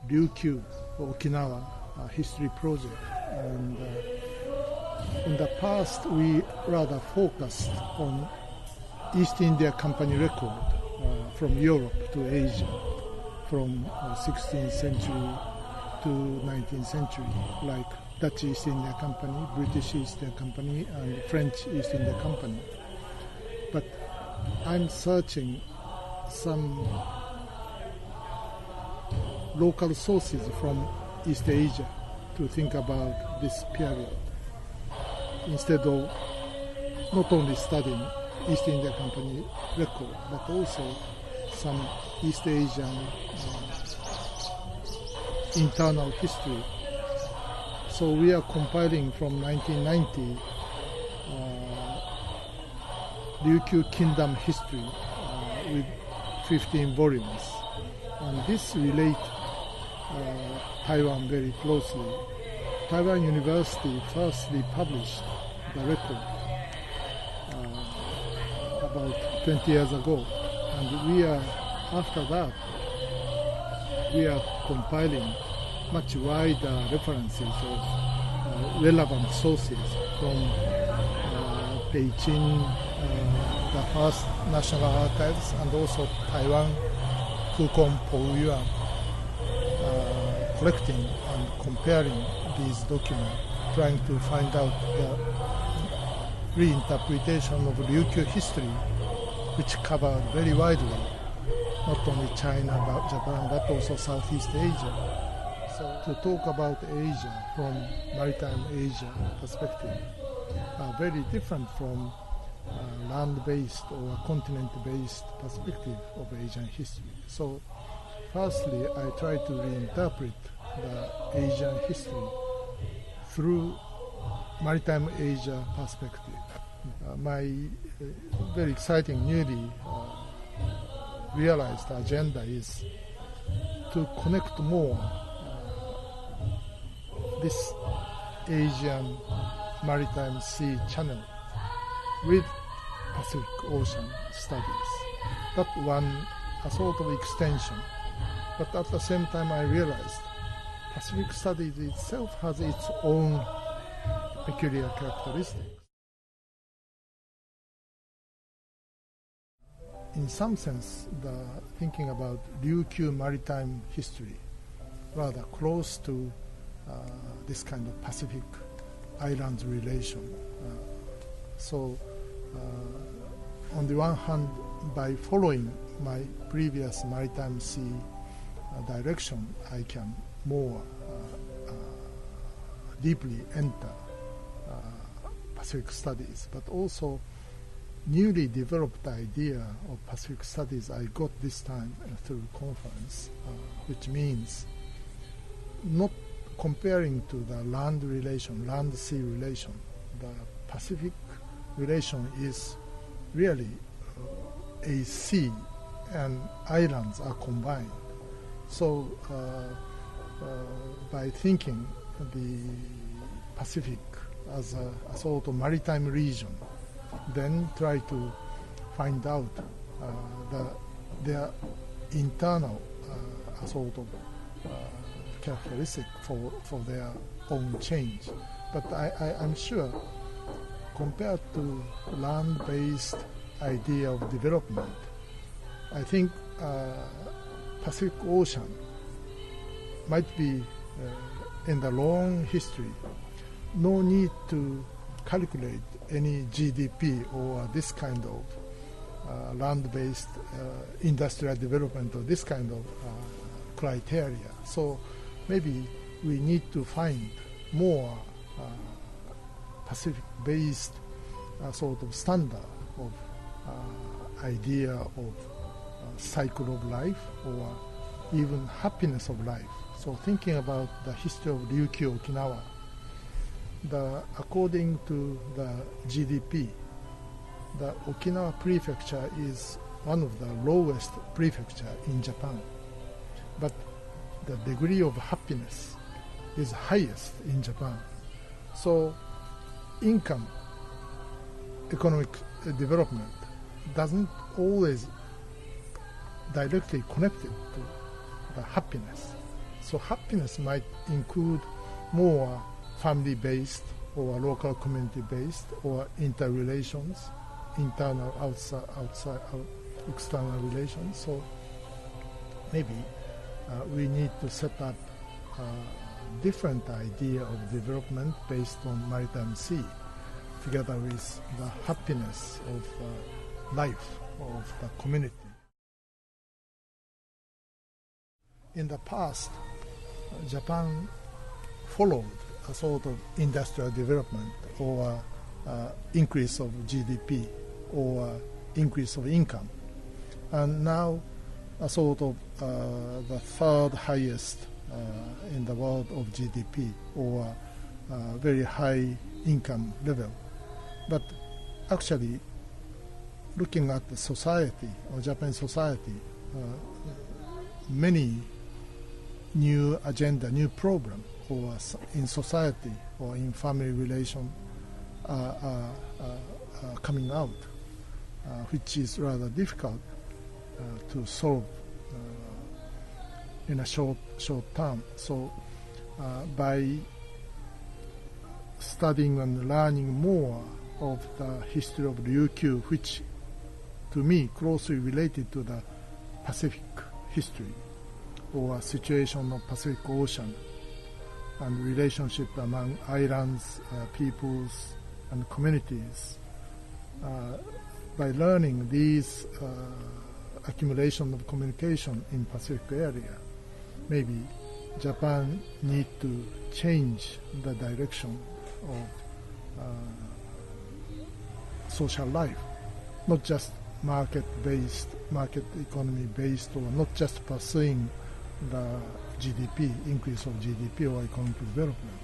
Ryukyu, Okinawa history project, and in the past we rather focused on East India Company record from Europe to Asia, from 16th century to 19th century, like Dutch East India Company, British East India Company, and French East India Company. But I'm searching some local sources from East Asia to think about this period, instead of not only studying East India Company record, but also some East Asian internal history. So we are compiling from 1990 Ryukyu Kingdom history with 15 volumes, and this relates Taiwan very closely. Taiwan University firstly published the record about 20 years ago, and after that we are compiling much wider references of relevant sources from Beijing, the first National Archives, and also Taiwan, Fukong, Pouyuan, collecting and comparing these documents, trying to find out the reinterpretation of Ryukyu history, which covered very widely, not only China, but Japan, but also Southeast Asia. So to talk about Asia from maritime Asia perspective, very different from land-based or continent-based perspective of Asian history. So firstly, I try to reinterpret the Asian history through maritime Asia perspective. My very exciting, newly realized agenda is to connect more this Asian maritime sea channel with Pacific Ocean studies. That one, a sort of extension. But at the same time, I realized Pacific studies itself has its own peculiar characteristics. In some sense, the thinking about Ryukyu maritime history, rather close to this kind of Pacific islands relation. So on the one hand, by following my previous maritime sea direction, I can more deeply enter Pacific studies, but also newly developed idea of Pacific studies I got this time through conference, which means not comparing to the land relation, land-sea relation. The Pacific relation is really a sea and islands are combined. So by thinking the Pacific as a sort of maritime region, then try to find out their internal sort of characteristic for their own change. But I'm sure, compared to land-based idea of development, I think Pacific Ocean might be, in the long history, no need to calculate any GDP or this kind of land-based industrial development or this kind of criteria. So maybe we need to find more Pacific-based sort of standard of idea of cycle of life or even happiness of life. So thinking about the history of Ryukyu, Okinawa, according to the GDP, the Okinawa prefecture is one of the lowest prefecture in Japan, but the degree of happiness is highest in Japan. So income, economic development doesn't always directly connected to the happiness. So happiness might include more family-based or local community-based or interrelations, internal, outside, external relations. So maybe we need to set up a different idea of development based on maritime sea, together with the happiness of life of the community. In the past, Japan followed a sort of industrial development or increase of GDP or increase of income, and now a sort of the third highest in the world of GDP or very high income level. But actually, looking at the society or Japanese society, many new agenda, new problem, or in society or in family relation are coming out, which is rather difficult to solve in a short term. So by studying and learning more of the history of Ryukyu, which to me closely related to the Pacific history or situation of Pacific Ocean and relationship among islands, peoples and communities. By learning these accumulation of communication in Pacific area, maybe Japan need to change the direction of social life, not just market-based, market economy-based, or not just pursuing the GDP, increase of GDP or economic development.